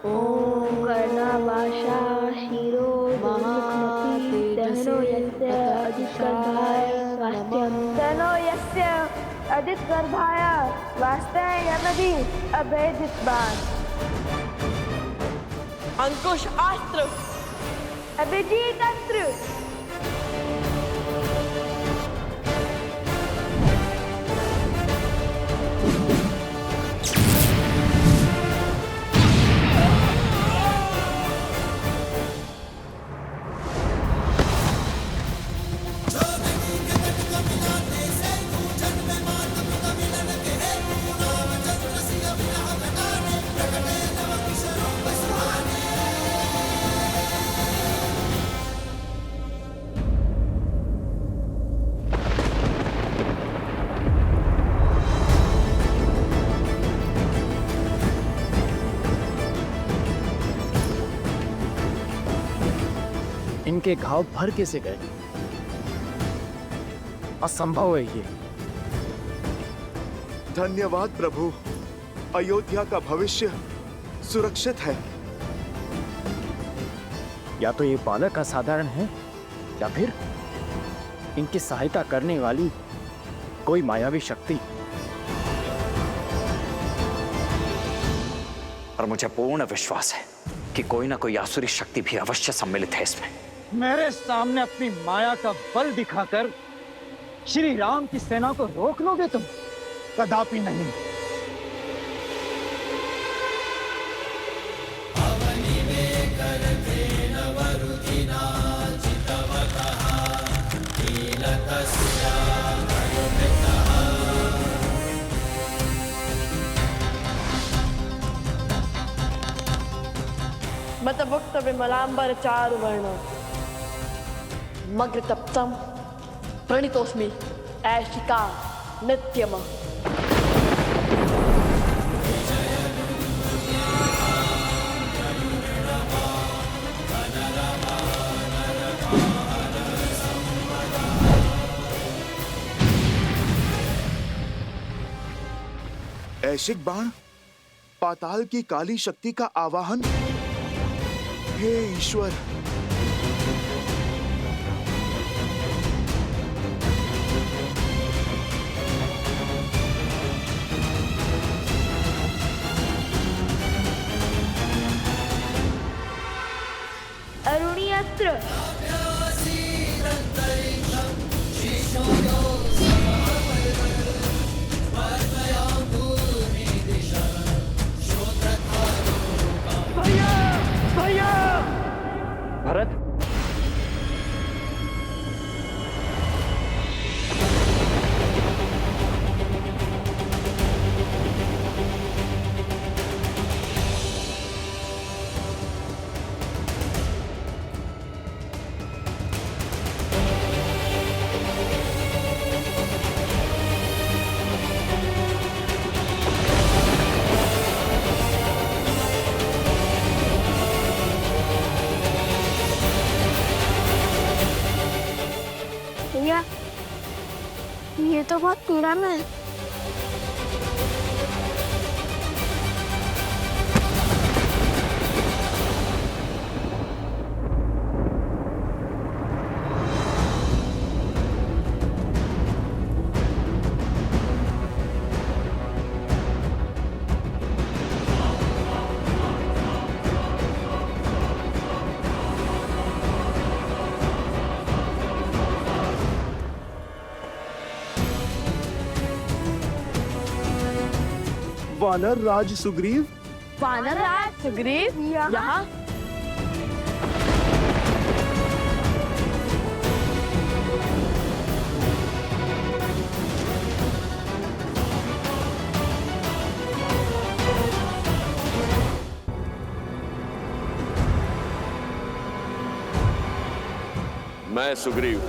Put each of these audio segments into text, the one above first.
ॐ कर्णावाशा शिरो दुर्मुखमपि दहनो यस्य अजितगर्भाय स्वास्थ्यं दहनो यस्य अजितगर्भाय स्वास्थ्यमदि अभेदितवान् अंकुश अस्त्र अभिजीत अस्त्र इनके घाव भर कैसे गए? असंभव है ये। धन्यवाद प्रभु, अयोध्या का भविष्य सुरक्षित है। या तो ये बालक असाधारण है या फिर इनकी सहायता करने वाली कोई मायावी शक्ति। और मुझे पूर्ण विश्वास है कि कोई ना कोई आसुरी शक्ति भी अवश्य सम्मिलित है इसमें। मेरे सामने अपनी माया का बल दिखाकर श्री राम की सेना को रोक लोगे तुम? कदापि नहीं। मतभुक्त विमलांबर चारुवर्ण मग्र तप्तम प्रणितोस्मि ऐशिका नित्यम। ऐशिक बाण, पाताल की काली शक्ति का आवाहन। हे ईश्वर, अरुणी अस्त्र भरत, भैया ये तो बहुत पुराना है। वानर राज सुग्रीव। वानर राज सुग्रीव यहाँ? मैं सुग्रीव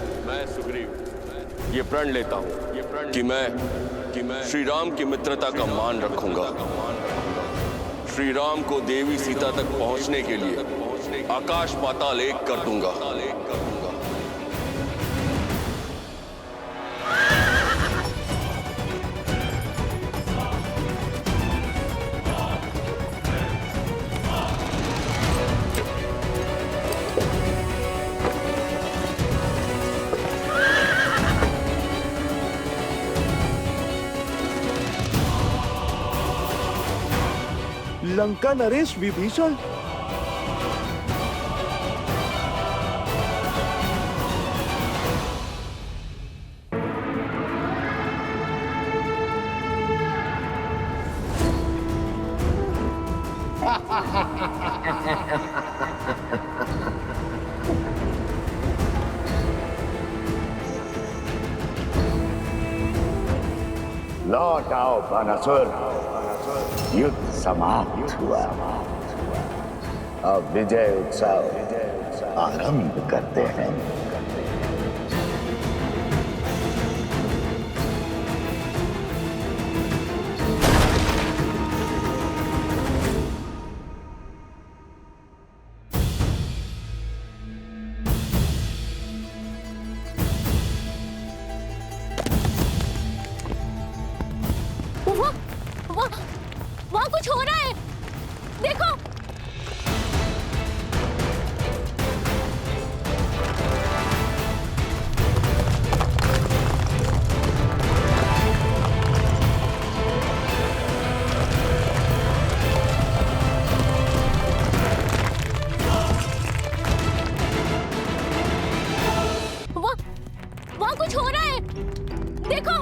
ये प्रण लेता हूँ कि मैं श्री राम की मित्रता का मान रखूंगा। श्री राम को देवी सीता तक पहुंचने के लिए आकाश पाताल एक कर दूंगा। लंका नरेश विभीषण। लौट आओ बानासुर, युद्ध समाप्त हुआ। अब विजय उत्सव आरंभ करते हैं। वहाँ कुछ हो रहा है, देखो। वहाँ कुछ हो रहा है, देखो।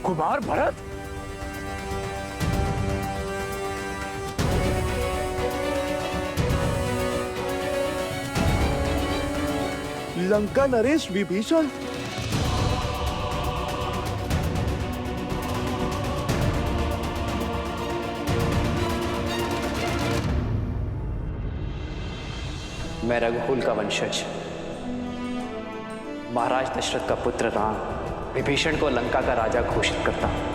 कुमार भरत, लंका नरेश विभीषण। मैं रघुकुल का वंशज महाराज दशरथ का पुत्र राम विभीषण को लंका का राजा घोषित करता हूं।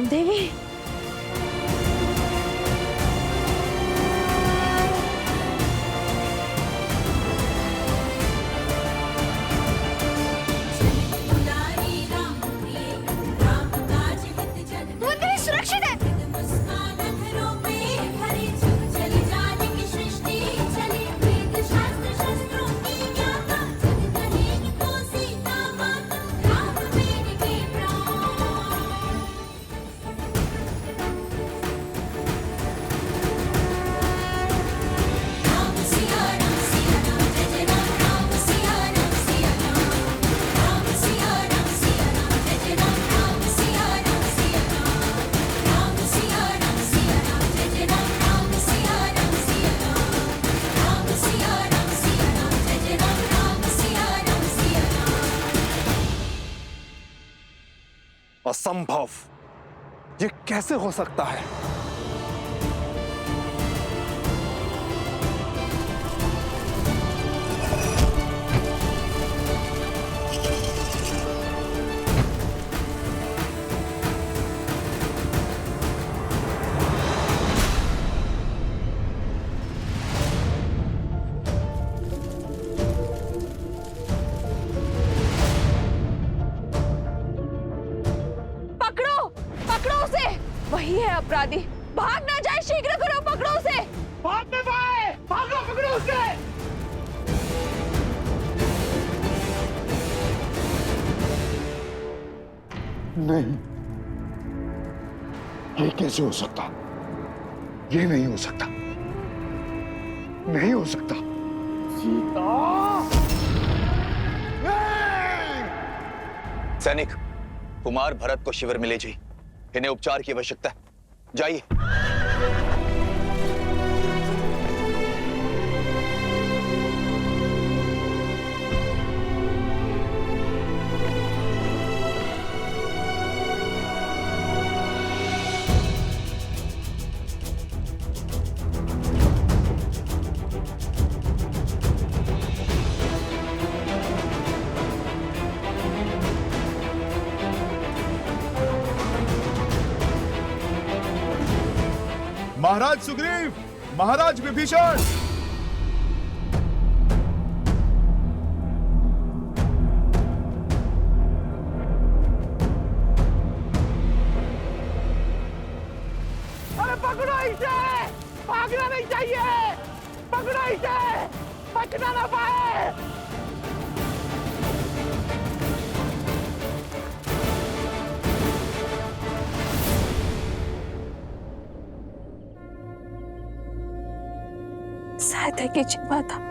देवी, सुरक्षित है। असंभव। ये कैसे हो सकता है? वही है अपराधी। भाग ना जाए, शीघ्र करो, पकड़ो उसे। भाग में भाई, भागो, पकड़ो उसे। नहीं, ये कैसे हो सकता? ये नहीं हो सकता, नहीं हो सकता। सैनिक, कुमार भरत को शिविर में ले जाइए। इन्हें उपचार की आवश्यकता है। जाइए। महाराज सुग्रीव, महाराज विभीषण। अरे पकड़ो इसे, भागना नहीं चाहिए, पकड़ो इसे, बचना ना पाए। सहायता कीजिए माता।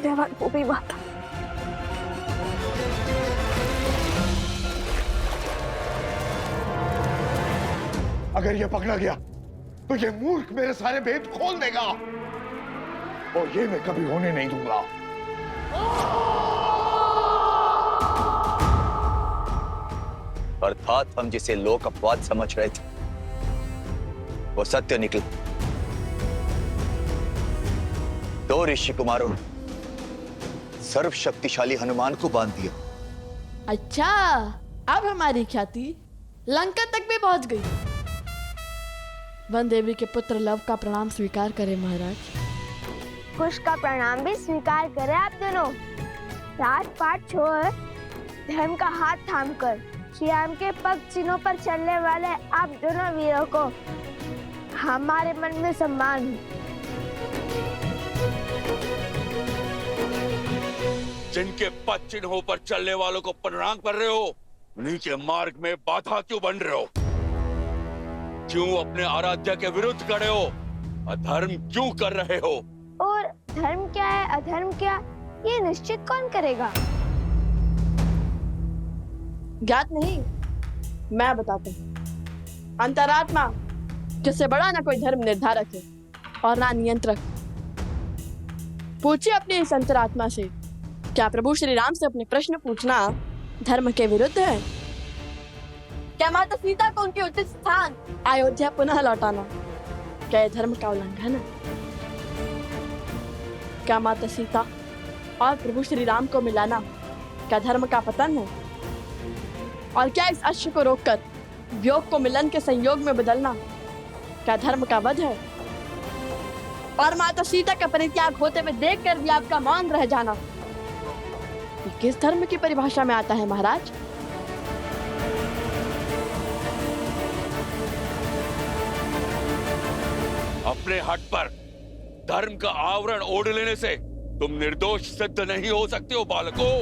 धन्यवाद भूमि माता। अगर ये पकड़ा गया तो ये मूर्ख मेरे सारे भेद खोल देगा, और ये मैं कभी होने नहीं दूंगा। अर्थात हम जिसे लोक अपवाद समझ रहे थे वो सत्य निकला। 2 ऋषि कुमारों ने सर्वशक्तिशाली हनुमान को बांध दिया। अच्छा, अब हमारी ख्याति लंका तक भी पहुंच गई। वन देवी के पुत्र लव का प्रणाम स्वीकार करें महाराज। कुश का प्रणाम भी स्वीकार करें आप दोनों। रात पाट छोड़ धर्म का हाथ थामकर श्री राम के पग चिन्हों पर चलने वाले आप दोनों वीरों को हमारे मन में सम्मान है। जिनके पद चिन्हों पर चलने वालों को प्रणाम कर रहे हो, उन्हीं के मार्ग में बाधा क्यों बन रहे हो? क्यों अपने आराध्य के विरुद्ध खड़े हो? अधर्म क्यों कर रहे हो? और धर्म क्या है, अधर्म क्या, ये निश्चित कौन करेगा? ज्ञात नहीं, मैं बताता हूँ। अंतरात्मा जिससे बड़ा ना कोई धर्म निर्धारक है और ना नियंत्रक। पूछिए अपने इस अंतरात्मा से, क्या प्रभु श्री राम से अपने प्रश्न पूछना धर्म के विरुद्ध है? क्या माता सीता को उनके उचित स्थान अयोध्या पुनः लौटाना क्या धर्म का उल्लंघन है? क्या माता सीता और प्रभु श्री राम को मिलाना क्या धर्म का पतन है? और क्या इस अश्व को रोककर वियोग को मिलन के संयोग में बदलना क्या धर्म का वध है? और माता सीता का परित्याग होते हुए देखकर भी आपका मौन रह जाना ये किस धर्म की परिभाषा में आता है महाराज? अपने हट पर धर्म का आवरण ओढ़ लेने से तुम निर्दोष सिद्ध नहीं हो सकते हो बालकों।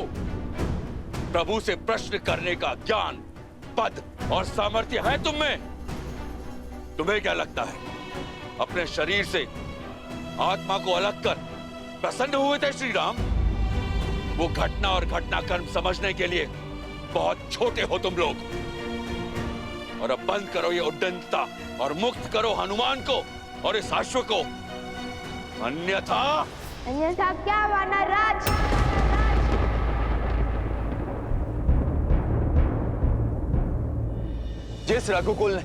प्रभु से प्रश्न करने का ज्ञान, पद और सामर्थ्य है तुम में, तुम्हें क्या लगता है अपने शरीर से आत्मा को अलग कर प्रसन्न हुए थे श्री राम? वो घटना और घटनाक्रम समझने के लिए बहुत छोटे हो तुम लोग। और अब बंद करो ये उद्दंडता और मुक्त करो हनुमान को और इस अश्व को, अन्यथा क्या वानर राज? जिस रघुकुल ने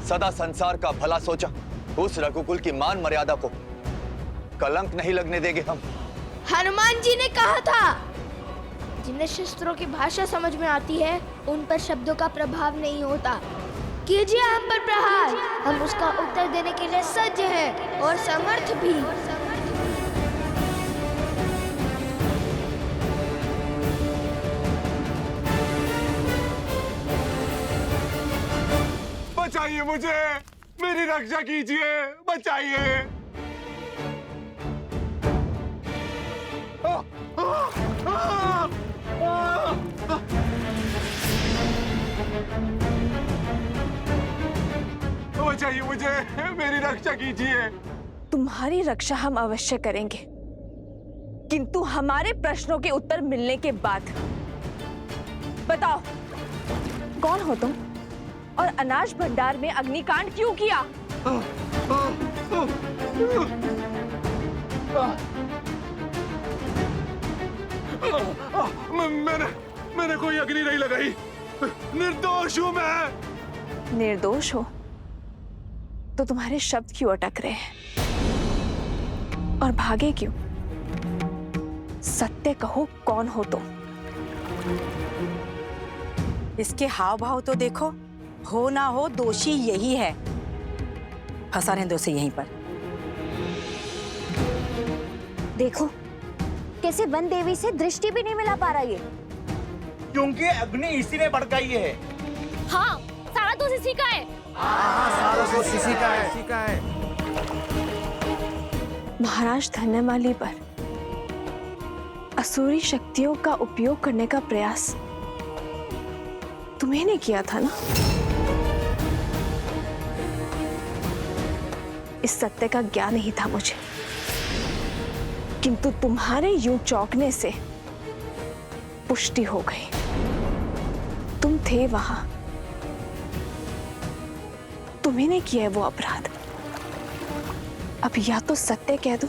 सदा संसार का भला सोचा, उस रघुकुल की मान मर्यादा को कलंक नहीं लगने देंगे हम। हनुमान जी ने कहा था, जिन्हें शस्त्रों की भाषा समझ में आती है उन पर शब्दों का प्रभाव नहीं होता। कीजिए हम पर प्रहार, हम उसका उत्तर देने के लिए सज्ज हैं और समर्थ भी। बचाइए मुझे, मेरी रक्षा कीजिए, बचाइए। बचाइए मुझे, मेरी रक्षा कीजिए। तुम्हारी रक्षा हम अवश्य करेंगे, किंतु हमारे प्रश्नों के उत्तर मिलने के बाद। बताओ, कौन हो तुम और अनाज भंडार में अग्निकांड क्यों किया? मैंने कोई अग्नि नहीं लगाई, निर्दोष हूं मैं। निर्दोष हो तो तुम्हारे शब्द क्यों अटक रहे हैं और भागे क्यों? सत्य कहो, कौन हो तुम? इसके हाव भाव तो देखो, हो ना हो दोषी यही है। फंसा रहने दो उसे यहीं पर। देखो कैसे वन देवी से दृष्टि भी नहीं मिला पा रहा ये। क्योंकि अग्नि इसी ने भड़काई है। हाँ, सारा दोष इसी का है। सारा दोष इसी का है। महाराज धन्यमाली पर असुरी शक्तियों का उपयोग करने का प्रयास तुम्हें ने किया था ना? इस सत्य का ज्ञान नहीं था मुझे, किंतु तुम्हारे यूं चौंकने से पुष्टि हो गई। तुम थे वहां, तुम्ही ने किया है वो अपराध। अब या तो सत्य कह दो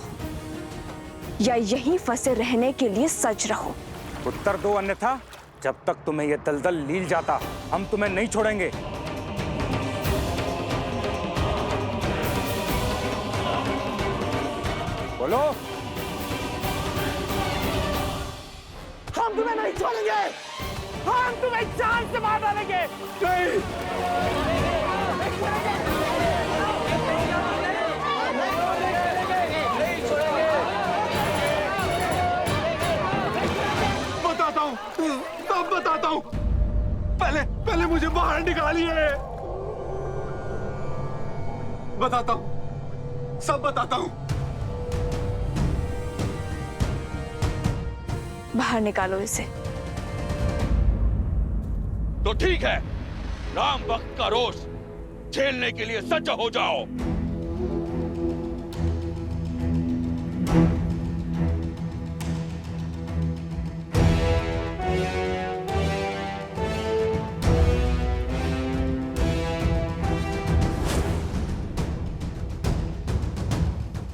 या यहीं फंसे रहने के लिए सज रहो। उत्तर दो, अन्यथा जब तक तुम्हें यह दलदल लील जाता हम तुम्हें नहीं छोड़ेंगे। बोलो। हम तुम्हें नहीं छोड़ेंगे, हम तुम्हें जान से मार डालेंगे। बताता हूँ, पहले मुझे बाहर निकालिए। बताता हूँ, सब बताता हूँ। बाहर निकालो इसे। तो ठीक है, राम भक्त का रोष झेलने के लिए सज्ज हो जाओ।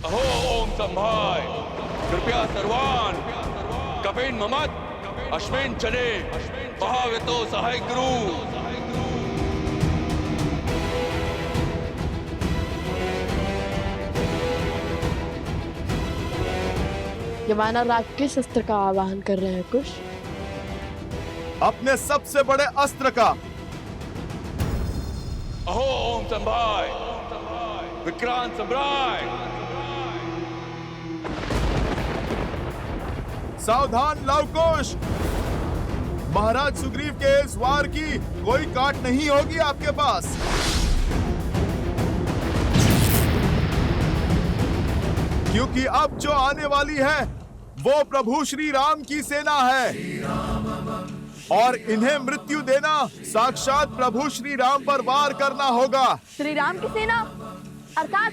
अहो ओम संभाय, कृपया सर्वान कपेन ममत अश्वेन चले महावेतो सहाय गुरु। ये वानर राज किस अस्त्र का आवाहन कर रहे हैं कुश? अपने सबसे बड़े अस्त्र का। अहो ओम संभाय, विक्रांत सम्राय। सावधान लवकुश, महाराज सुग्रीव के इस वार की कोई काट नहीं होगी आपके पास। क्योंकि अब जो आने वाली है वो प्रभु श्री राम की सेना है। और इन्हें मृत्यु देना साक्षात प्रभु श्री राम पर वार करना होगा। श्री राम की सेना अर्थात